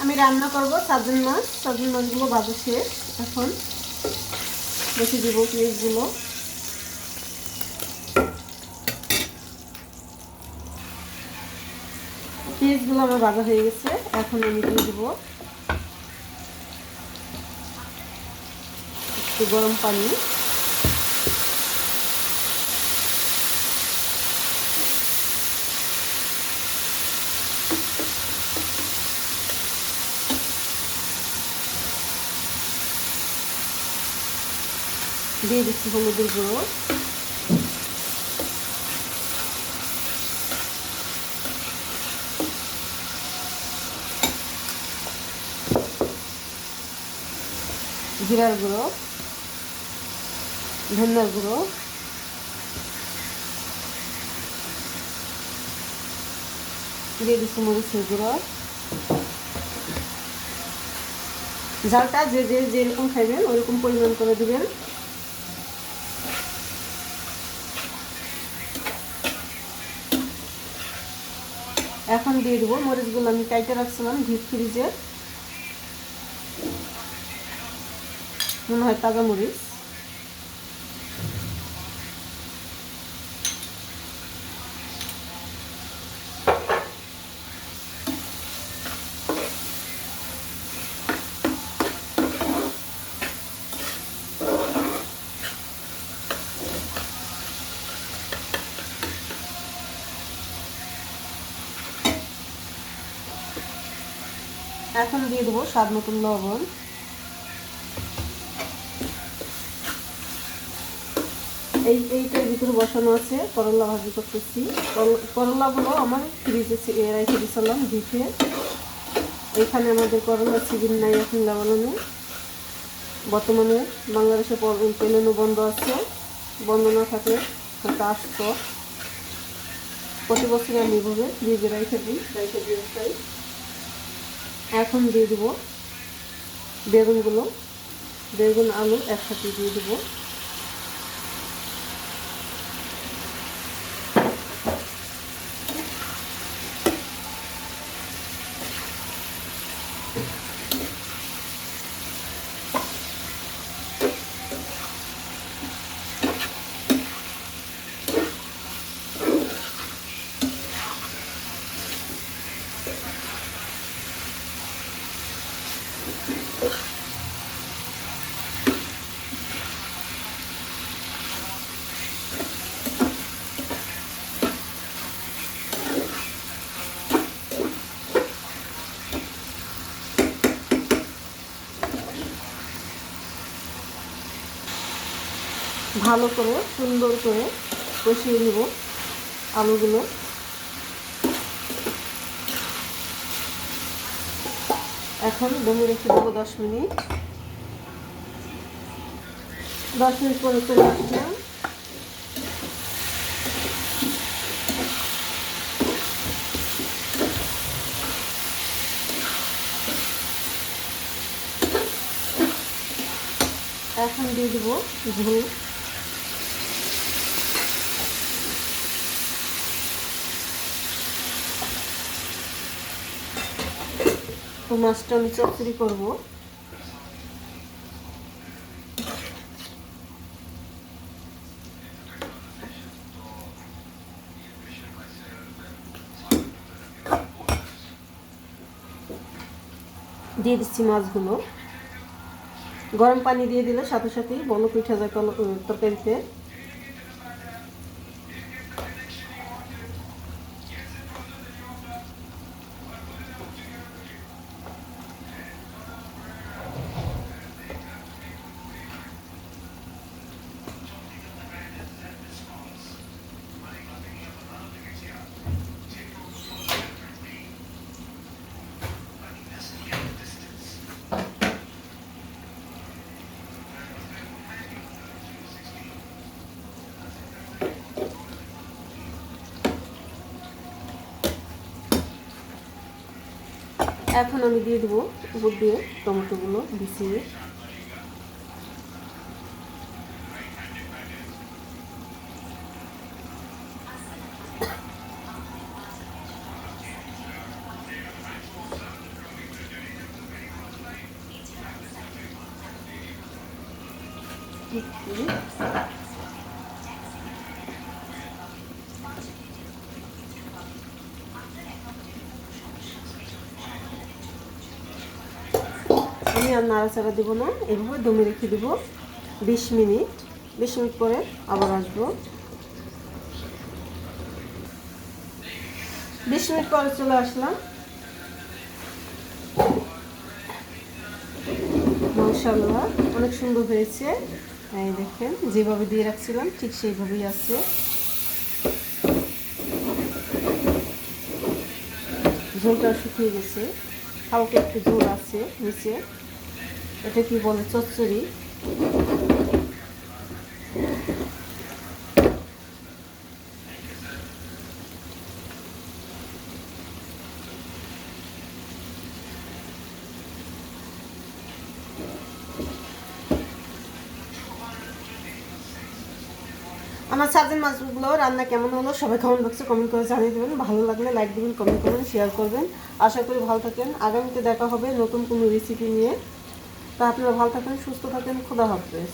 আমি রান্না করব সাজন মাছ। সাজন মাছগুলো ভাজা শেষ। এখন রেখে দিব পেঁয়াজগুলো। পেঁয়াজগুলো আমার ভাজা হয়ে গেছে। এখন আমি দিয়ে দেবো একটু গরম পানি। দিয়ে দিচ্ছি হলুদের গুঁড়ো, জিরার গুঁড়ো, ধনিয়ার গুঁড়ো, দিয়ে দিচ্ছি মরিচের গুঁড়ো। ঝালটা যে যে যেরকম খাইবেন ওইরকম পরিমাণ করে দিবেন। এখন দিয়ে দেবো মরিচগুলো আমি কাইটে রাখছিলাম ডিপ ফ্রিজে, মনে হয় তাজা মরিচ। এখন দিয়ে দেবো স্বাদ মতন লবণ। এইটার ভিতরে বসানো আছে করলা ভাজি করতেছি। করলাগুলো আমার ফ্রিজে রেখে দিয়েছিলাম ডিপে। এখানে আমাদের করলা সিজন নাই এখন লাগানো। বর্তমানে বাংলাদেশে পেলেনও বন্ধ আছে। বন্ধ না থাকলে হয়তো আসতো। প্রতি বছর আমি এভাবে ফ্রিজে রেখে দিই তাই। এখন দিয়ে দেবো বেগুনগুলো, বেগুন আলু একসাথে দিয়ে দেবো। ভালো করে সুন্দর করে কষিয়ে নেব আলুগুলো। এখন দমে রেখে দেবো 10 মিনিট। 10 মিনিট পরে চলে আসলাম। এখন দিয়ে দেবো ঝোল। তো মাছটা আমি চচ্চড়ি করবো। দিয়ে দিচ্ছি মাছগুলো। গরম পানি দিয়ে দিলে সাথে সাথেই বলক উঠে যায় তরকারিতে। এখন আমি দিয়ে দেবো উপর দিয়ে টমেটোগুলো বিছিয়ে। একটু আমি আর নাড়াচাড়া দেবো না, এভাবে দমে রেখে দেবো 20 মিনিট। 20 মিনিট পরে আবার আসবো। 20 মিনিট পরে চলে আসলাম। মাশাআল্লাহ অনেক সুন্দর হয়েছে। এই দেখেন যেভাবে দিয়ে রাখছিলাম ঠিক সেইভাবেই আছে। ঝোলটা শুকিয়ে গেছে, হালকা একটু ঝোল আছে নিচে। এটা কি বলে, চচ্চড়ি। আমার সাজের মাছগুলো রান্না কেমন হলো সবাই কমেন্ট বক্সে কমেন্ট করে জানিয়ে দেবেন। ভালো লাগলে লাইক দেবেন, কমেন্ট করবেন, শেয়ার করবেন। আশা করি ভালো থাকেন। আগামীতে দেখা হবে নতুন কোনো রেসিপি নিয়ে। তা আপনারা ভালো থাকেন, সুস্থ থাকেন। খোদা হাফেজ।